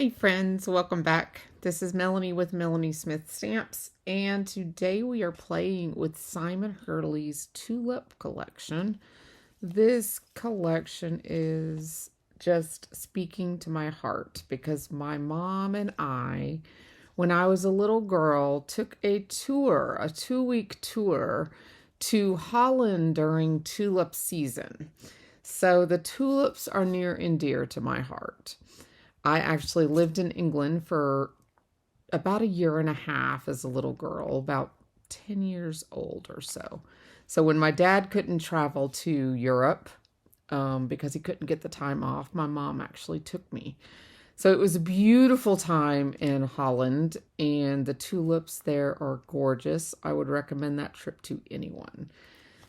Hi friends, welcome back. This is Melanie with Melanie Smith Stamps, and today we are playing with Simon Hurley's Tulip collection. This collection is just speaking to my heart because my mom and I, when I was a little girl, took a tour, a 2-week tour to Holland during tulip season. So the tulips are near and dear to my heart. I actually lived in England for about a year and a half as a little girl, about 10 years old or so. So when my dad couldn't travel to Europe because he couldn't get the time off, my mom actually took me. So it was a beautiful time in Holland, and the tulips there are gorgeous. I would recommend that trip to anyone.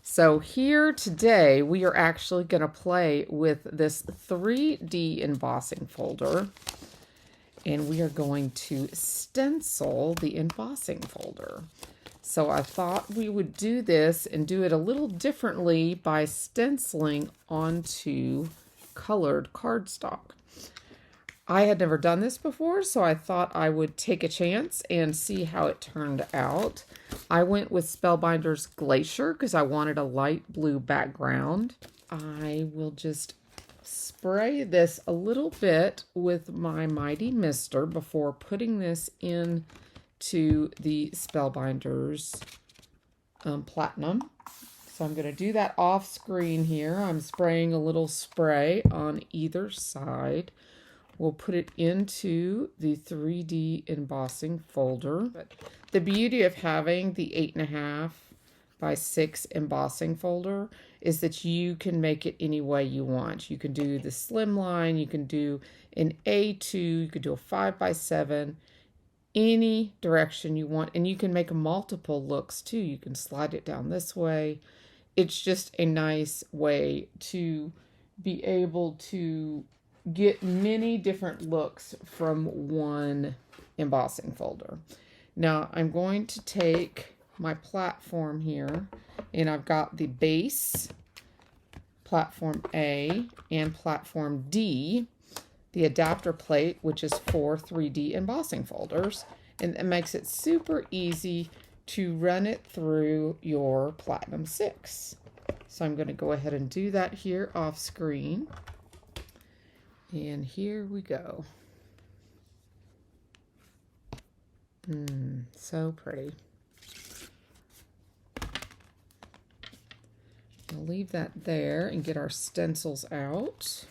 So here today, we are actually going to play with this 3D embossing folder, and we are going to stencil the embossing folder. So I thought we would do this and do it a little differently by stenciling onto colored cardstock. I had never done this before, so I thought I would take a chance and see how it turned out. I went with Spellbinders Glacier because I wanted a light blue background. I will just spray this a little bit with my Mighty Mister before putting this into the Spellbinders Platinum. So I'm going to do that off screen here. I'm spraying a little spray on either side. We'll put it into the 3D embossing folder. But the beauty of having the 8.5 by 6 embossing folder is that you can make it any way you want. You can do the slimline, you can do an A2, you could do a 5 by 7, any direction you want. And you can make multiple looks too. You can slide it down this way. It's just a nice way to be able to get many different looks from one embossing folder. Now I'm going to take my platform here, and I've got the base, platform A, and platform D, the adapter plate, which is for 3D embossing folders, and it makes it super easy to run it through your Platinum 6. So I'm going to go ahead and do that here off screen. And here we go. So pretty. I'll leave that there and get our stencils out.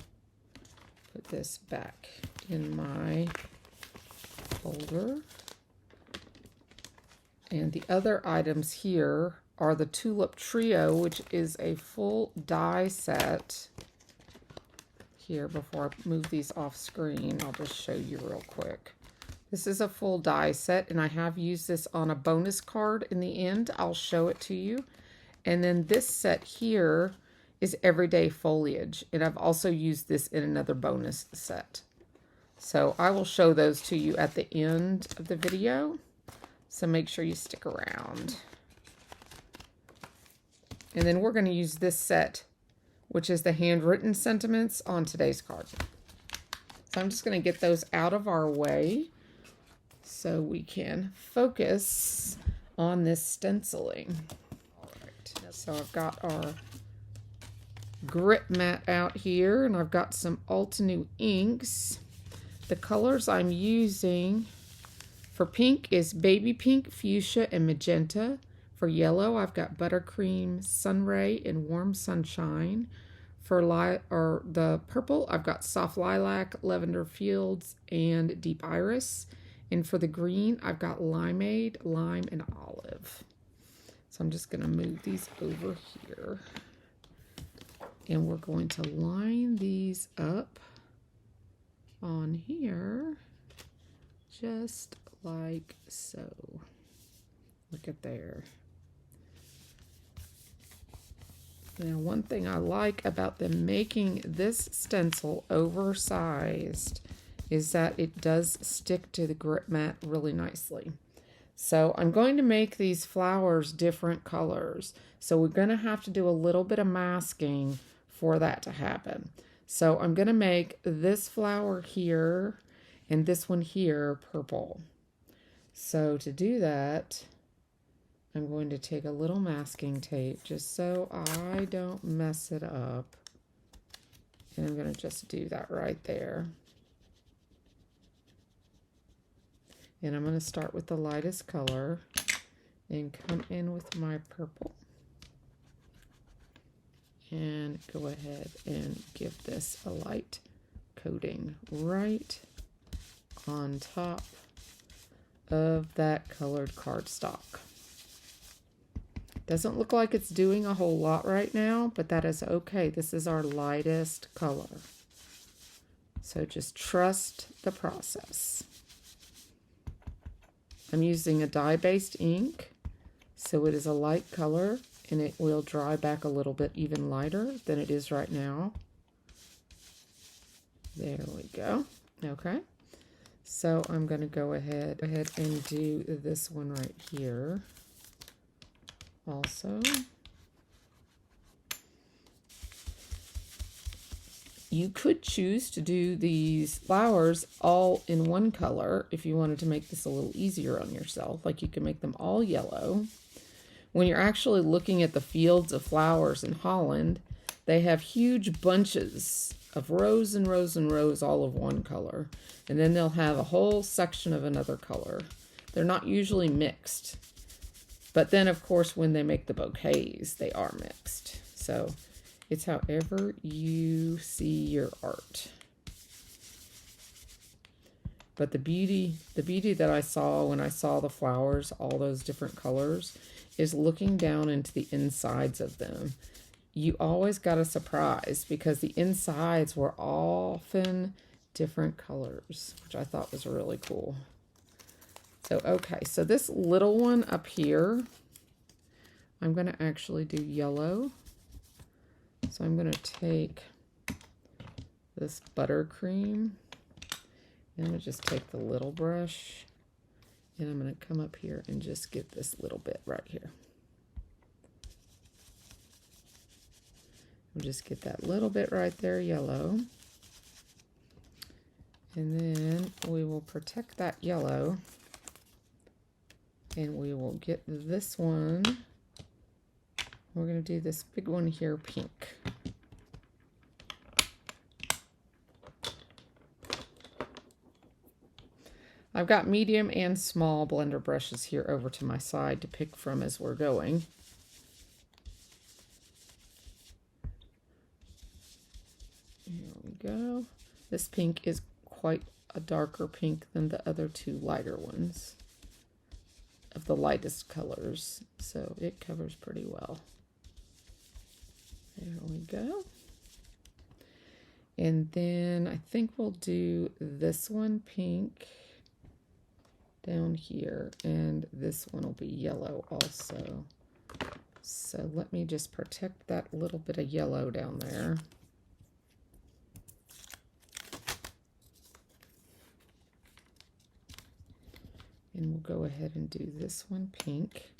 Put this back in my folder. And the other items here are the Tulip Trio, which is a full die set. Here, before I move these off screen, I'll just show you real quick. This is a full die set, and I have used this on a bonus card in the end. I'll show it to you. And then this set here is Everyday Foliage, and I've also used this in another bonus set. So I will show those to you at the end of the video, so make sure you stick around. And then we're going to use this set, which is the handwritten sentiments on today's card. So I'm just going to get those out of our way so we can focus on this stenciling. All right, so I've got our grip mat out here, and I've got some Altenew inks. The colors I'm using for pink is baby pink, fuchsia, and magenta. For yellow, I've got buttercream, sunray, and warm sunshine. For the purple, I've got soft lilac, lavender fields, and deep iris. And for the green, I've got limeade, lime, and olive. So I'm just going to move these over here. And we're going to line these up on here, just like so. Look at there. Now, one thing I like about them making this stencil oversized is that it does stick to the grip mat really nicely. So I'm going to make these flowers different colors. So we're going to have to do a little bit of masking for that to happen. So I'm going to make this flower here and this one here, purple. So to do that, I'm going to take a little masking tape just so I don't mess it up. And I'm going to just do that right there. And I'm going to start with the lightest color and come in with my purple. And go ahead and give this a light coating right on top of that colored cardstock. Doesn't look like it's doing a whole lot right now, but that is okay. This is our lightest color. So just trust the process. I'm using a dye-based ink, so it is a light color, and it will dry back a little bit even lighter than it is right now. There we go. Okay. So I'm going to go ahead and do this one right here. Also, you could choose to do these flowers all in one color if you wanted to make this a little easier on yourself. Like you can make them all yellow. When you're actually looking at the fields of flowers in Holland, they have huge bunches of rows and rows and rows all of one color. And then they'll have a whole section of another color. They're not usually mixed. But then, of course, when they make the bouquets, they are mixed. So it's however you see your art. But the beauty that I saw when I saw the flowers, all those different colors, is looking down into the insides of them. You always got a surprise because the insides were often different colors, which I thought was really cool. So, okay, so this little one up here, I'm going to actually do yellow. So I'm going to take this buttercream, and I'm going to just take the little brush, and I'm going to come up here and just get this little bit right here. We'll just get that little bit right there, yellow. And then we will protect that yellow. And we will get this one. We're going to do this big one here, pink. I've got medium and small blender brushes here over to my side to pick from as we're going. Here we go. This pink is quite a darker pink than the other two lighter ones of the lightest colors, so it covers pretty well. There we go. And then I think we'll do this one pink down here, and this one will be yellow also. So let me just protect that little bit of yellow down there. And we'll go ahead and do this one pink.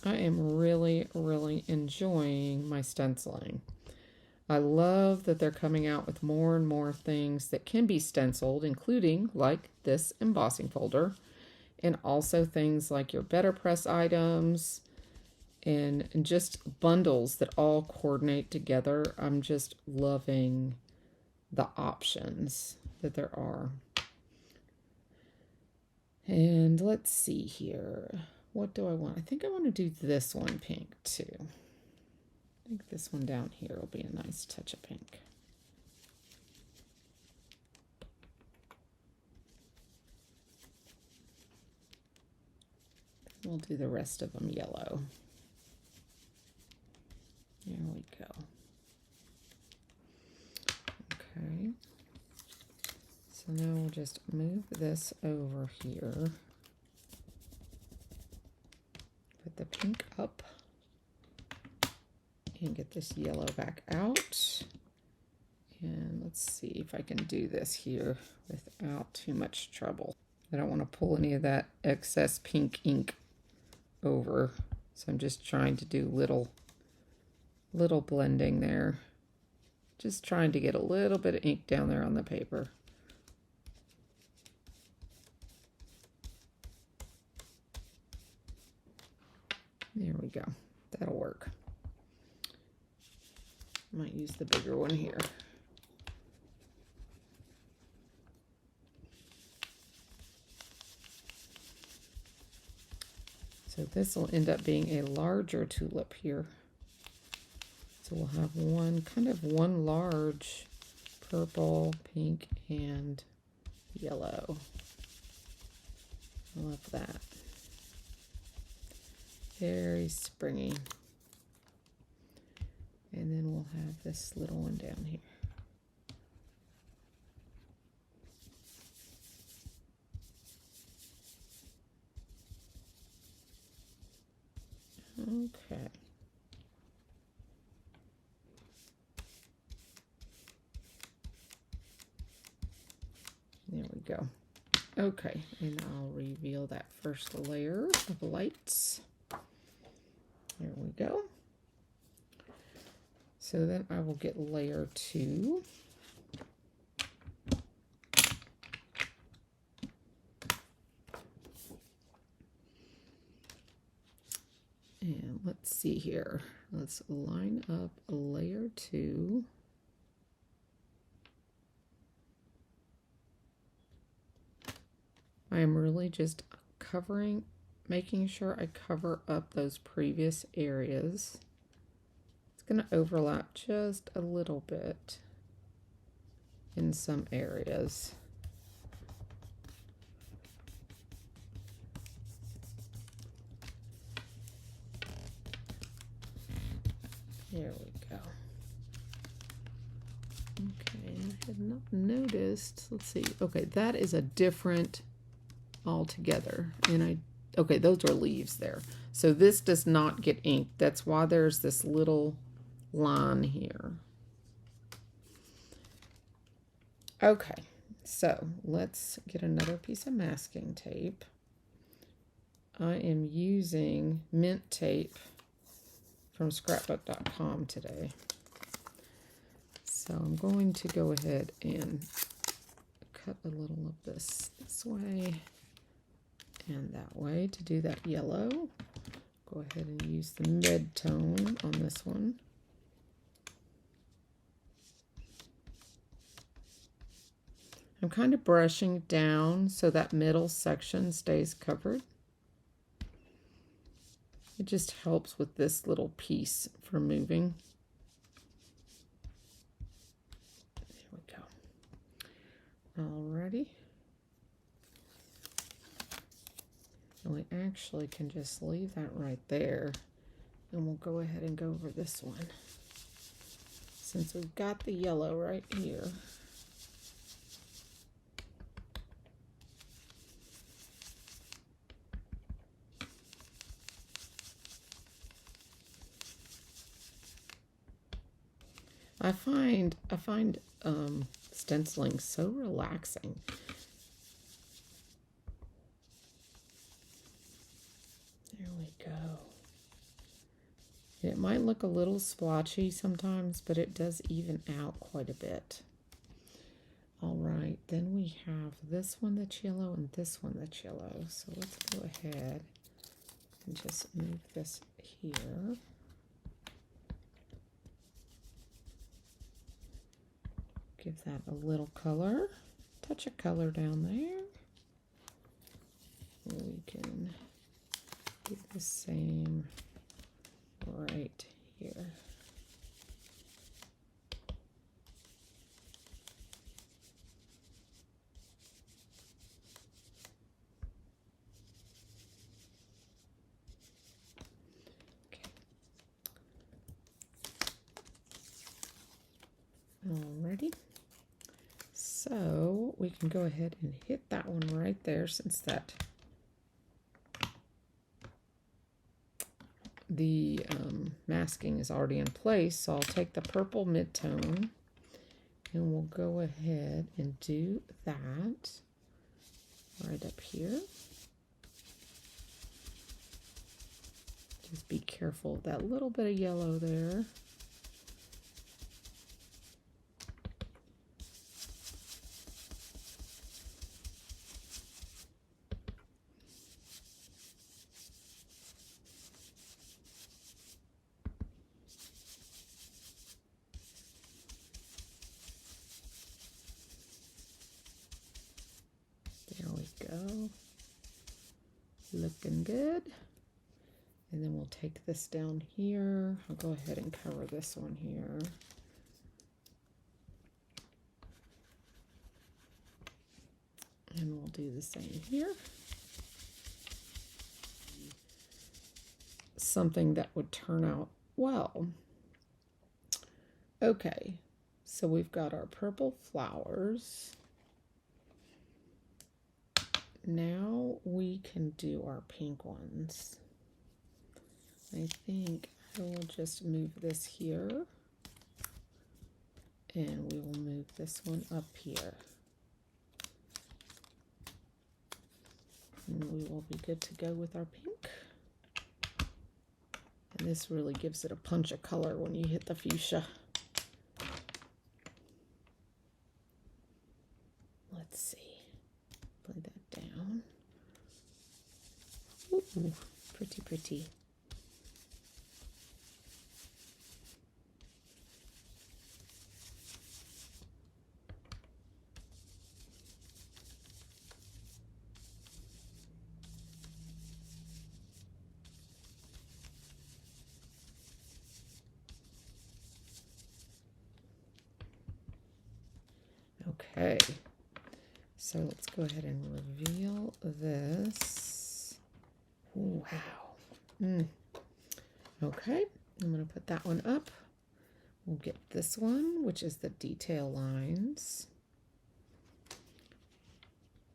I am really, really enjoying my stenciling. I love that they're coming out with more and more things that can be stenciled, including like this embossing folder, and also things like your Better Press items, and just bundles that all coordinate together. I'm just loving the options that there are. And let's see here. What do I want? I think I want to do this one pink too. I think this one down here will be a nice touch of pink. We'll do the rest of them yellow. There we go. Okay. So now we'll just move this over here. Put the pink up. And get this yellow back out. And let's see if I can do this here without too much trouble. I don't want to pull any of that excess pink ink over. So I'm just trying to do little blending there. Just trying to get a little bit of ink down there on the paper. There we go. That'll work. Might use the bigger one here. So this will end up being a larger tulip here. So we'll have one large purple, pink, and yellow. I love that. Very springy. And then we'll have this little one down here. Okay. There we go. Okay, and I'll reveal that first layer of lights. There we go. So then I will get layer 2. And let's see here. Let's line up layer 2. I am really just making sure I cover up those previous areas. It's going to overlap just a little bit in some areas. There we go. Okay, I had not noticed. Let's see. Okay, that is a different altogether. And okay, those are leaves there. So this does not get inked. That's why there's this little line here. Okay, so let's get another piece of masking tape. I am using mint tape from scrapbook.com today. So I'm going to go ahead and cut a little of this way and that way to do that yellow. Go ahead and use the mid-tone on this one. I'm kind of brushing down so that middle section stays covered. It just helps with this little piece from moving. There we go. Alrighty. And we actually can just leave that right there. And we'll go ahead and go over this one. Since we've got the yellow right here. I find stenciling so relaxing. There we go. It might look a little splotchy sometimes, but it does even out quite a bit. All right, then we have this one that's yellow and this one that's yellow. So let's go ahead and just move this here. Give that a little color, touch of color down there. We can do the same right here. Okay. Alrighty. So we can go ahead and hit that one right there since that the masking is already in place. So I'll take the purple mid-tone and we'll go ahead and do that right up here. Just be careful of that little bit of yellow there. There we go. Looking good. And then we'll take this down here. I'll go ahead and cover this one here. And we'll do the same here. Something that would turn out well. Okay, so we've got our purple flowers. Now we can do our pink ones. I think I will just move this here, and we will move this one up here. And we will be good to go with our pink. And this really gives it a punch of color when you hit the fuchsia. Let's see. Play that down. Ooh, pretty, pretty. Okay, so let's go ahead and reveal this. Ooh, wow. Okay, I'm going to put that one up. We'll get this one, which is the detail lines.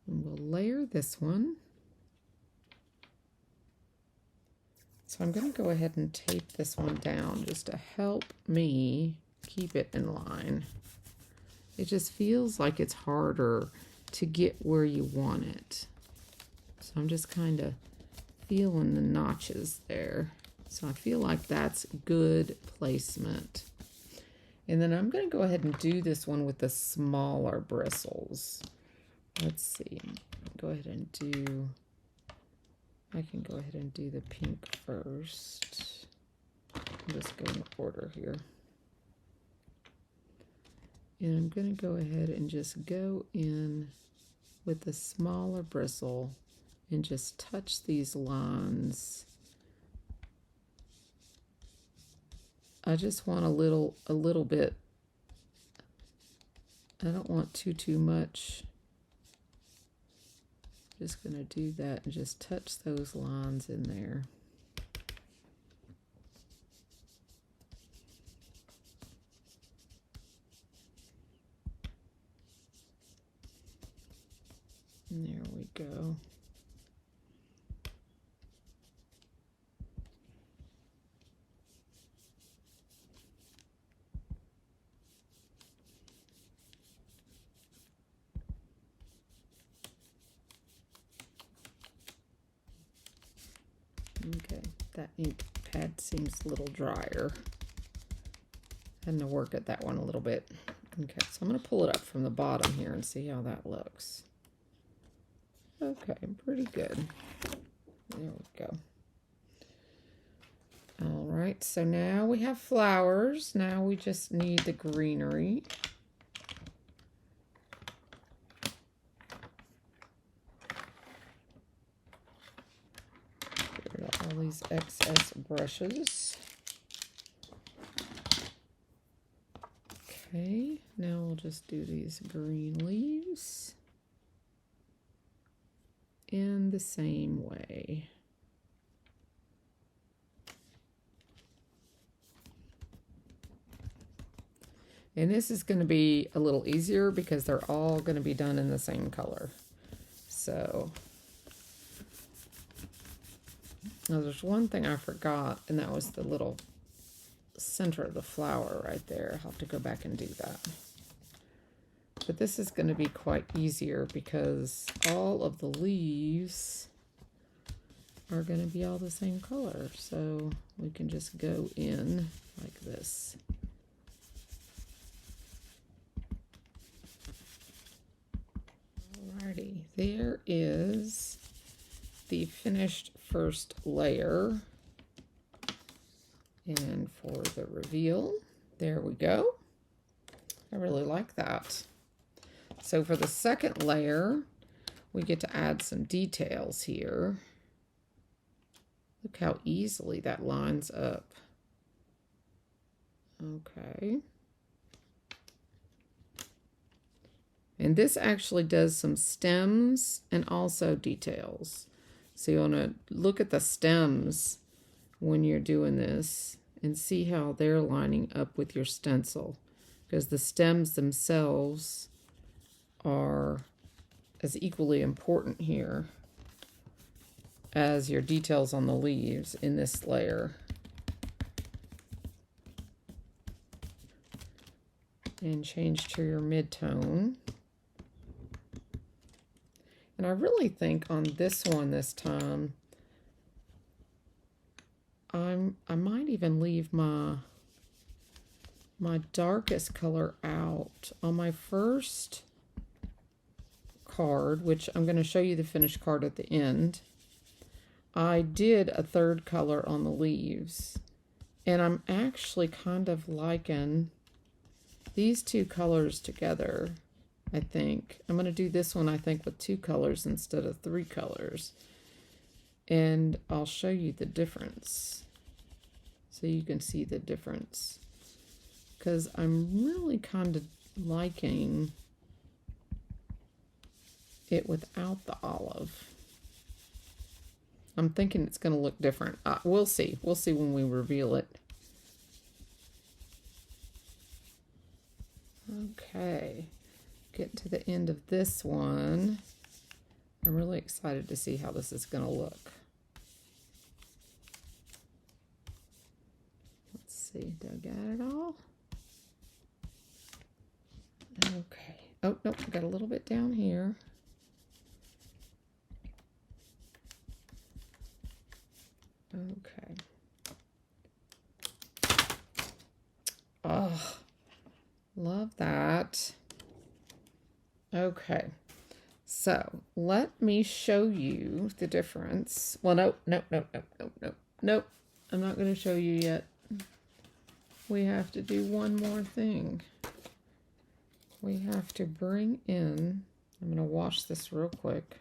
And we'll layer this one. So I'm going to go ahead and tape this one down just to help me keep it in line. It just feels like it's harder to get where you want it. So I'm just kind of feeling the notches there. So I feel like that's good placement. And then I'm going to go ahead and do this one with the smaller bristles. Let's see. Go ahead and do, I can go ahead and do the pink first. I'll just go in order here. And I'm going to go ahead and just go in with the smaller bristle and just touch these lines. I just want a little bit. I don't want too much. Just going to do that and just touch those lines in there. And there we go. Okay, that ink pad seems a little drier. Had to work at that one a little bit. Okay, so I'm going to pull it up from the bottom here and see how that looks. Okay, pretty good. There we go. All right, so now we have flowers. Now we just need the greenery. Get rid of all these excess brushes. Okay, now we'll just do these green leaves in the same way. And this is going to be a little easier because they're all going to be done in the same color. So, now there's one thing I forgot, and that was the little center of the flower right there. I'll have to go back and do that. But this is going to be quite easier because all of the leaves are going to be all the same color. So we can just go in like this. Alrighty, there is the finished first layer. And for the reveal, there we go. I really like that. So for the second layer, we get to add some details here. Look how easily that lines up. Okay. And this actually does some stems and also details. So you want to look at the stems when you're doing this and see how they're lining up with your stencil, because the stems themselves are as equally important here as your details on the leaves in this layer. And change to your mid-tone. And I really think on this one this time, I might even leave my darkest color out. On my first card, which I'm going to show you the finished card at the end, I did a third color on the leaves. And I'm actually kind of liking these two colors together, I think. I'm going to do this one, I think, with 2 colors instead of 3 colors. And I'll show you the difference so you can see the difference. Because I'm really kind of liking it without the olive. I'm thinking it's going to look different. We'll see. We'll see when we reveal it. Okay. Get to the end of this one. I'm really excited to see how this is going to look. Let's see. Do I got it all? Okay. Oh, nope. Got a little bit down here. Okay. Oh, love that. Okay. So let me show you the difference. Well, nope. I'm not going to show you yet. We have to do one more thing. We have to bring in, I'm going to wash this real quick.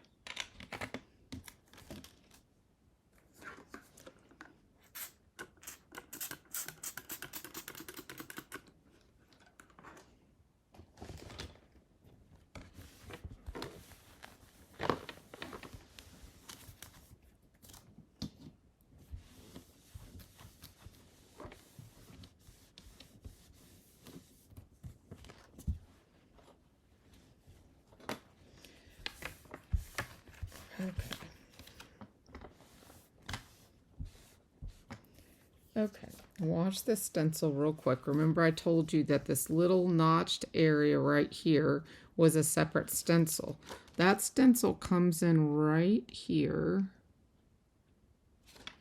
Okay, wash this stencil real quick. Remember I told you that this little notched area right here was a separate stencil. That stencil comes in right here.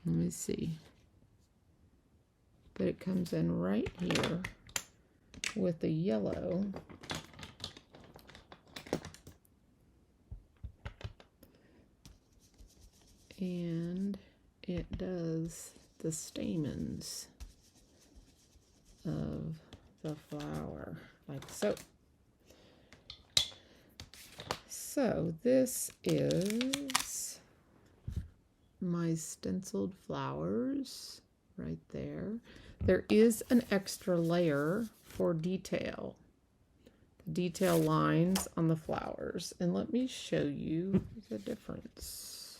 Let me see. But it comes in right here with the yellow. And it does the stamens of the flower, like so. So this is my stenciled flowers right there. There is an extra layer for detail. The detail lines on the flowers. And let me show you the difference.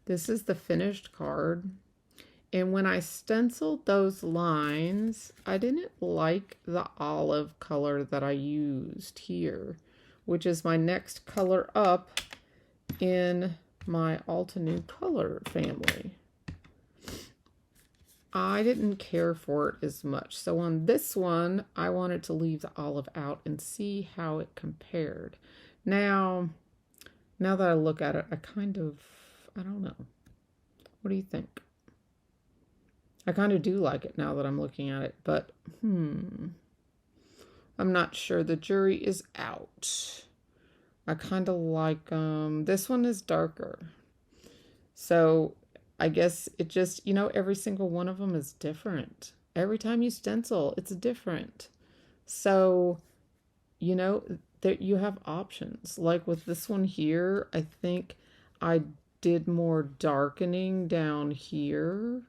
This is the finished card. And when I stenciled those lines, I didn't like the olive color that I used here, which is my next color up in my Altenew color family. I didn't care for it as much. So on this one, I wanted to leave the olive out and see how it compared. Now that I look at it, I don't know. What do you think? I kind of do like it now that I'm looking at it, but I'm not sure. The jury is out. I kind of like, this one is darker. So I guess it just, every single one of them is different. Every time you stencil, it's different. So, that you have options. Like with this one here, I think I did more darkening down here.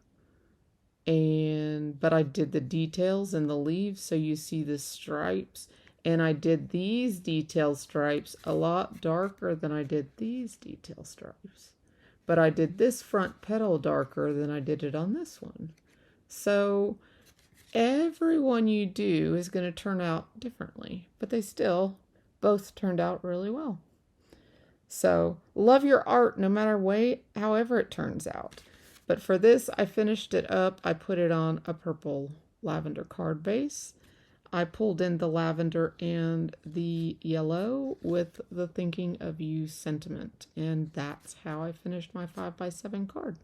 But I did the details in the leaves, so you see the stripes. And I did these detail stripes a lot darker than I did these detail stripes. But I did this front petal darker than I did it on this one. So every one you do is going to turn out differently, but they still both turned out really well. So love your art no matter however it turns out. But for this, I finished it up. I put it on a purple lavender card base. I pulled in the lavender and the yellow with the thinking of you sentiment. And that's how I finished my 5x7 card.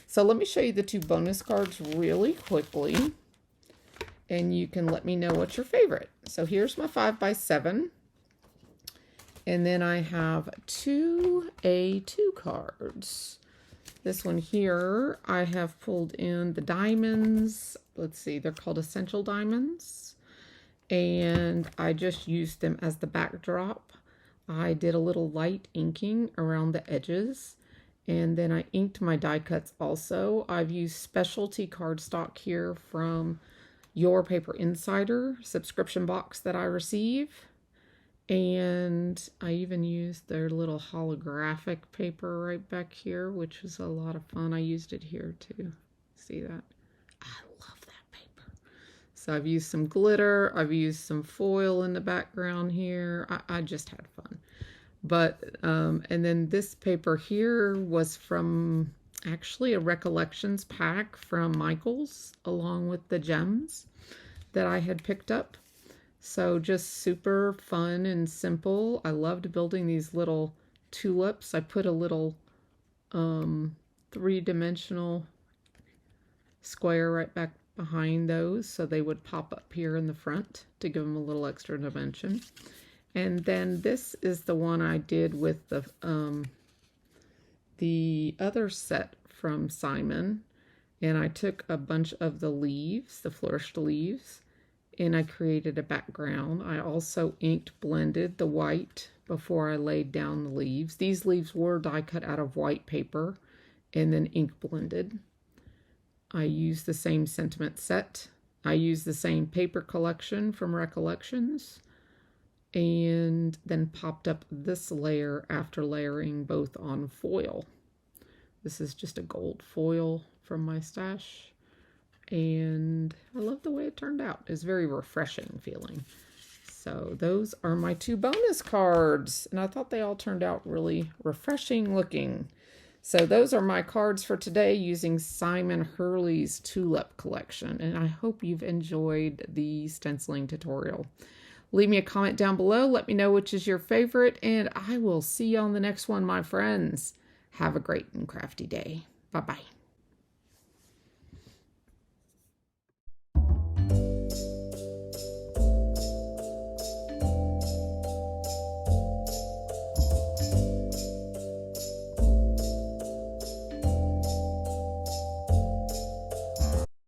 So let me show you the two bonus cards really quickly. And you can let me know what's your favorite. So here's my 5x7. And then I have two A2 cards. This one here, I have pulled in the diamonds. Let's see, they're called essential diamonds. And I just used them as the backdrop. I did a little light inking around the edges. And then I inked my die cuts also. I've used specialty cardstock here from Your Paper Insider subscription box that I receive. And I even used their little holographic paper right back here, which was a lot of fun. I used it here too. See that? I love that paper. So I've used some glitter. I've used some foil in the background here. I just had fun. But, and then this paper here was from actually a recollections pack from Michael's, along with the gems that I had picked up. So just super fun and simple. I loved building these little tulips. I put a little three-dimensional square right back behind those so they would pop up here in the front to give them a little extra dimension. And then this is the one I did with the other set from Simon. And I took a bunch of the leaves, the flourished leaves, and I created a background. I also blended the white before I laid down the leaves. These leaves were die cut out of white paper and then ink blended. I used the same sentiment set. I used the same paper collection from Recollections, and then popped up this layer after layering both on foil. This is just a gold foil from my stash. And I love the way it turned out. It's very refreshing feeling. So those are my two bonus cards. And I thought they all turned out really refreshing looking. So those are my cards for today using Simon Hurley's Tulip collection. And I hope you've enjoyed the stenciling tutorial. Leave me a comment down below. Let me know which is your favorite. And I will see you on the next one, my friends. Have a great and crafty day. Bye-bye.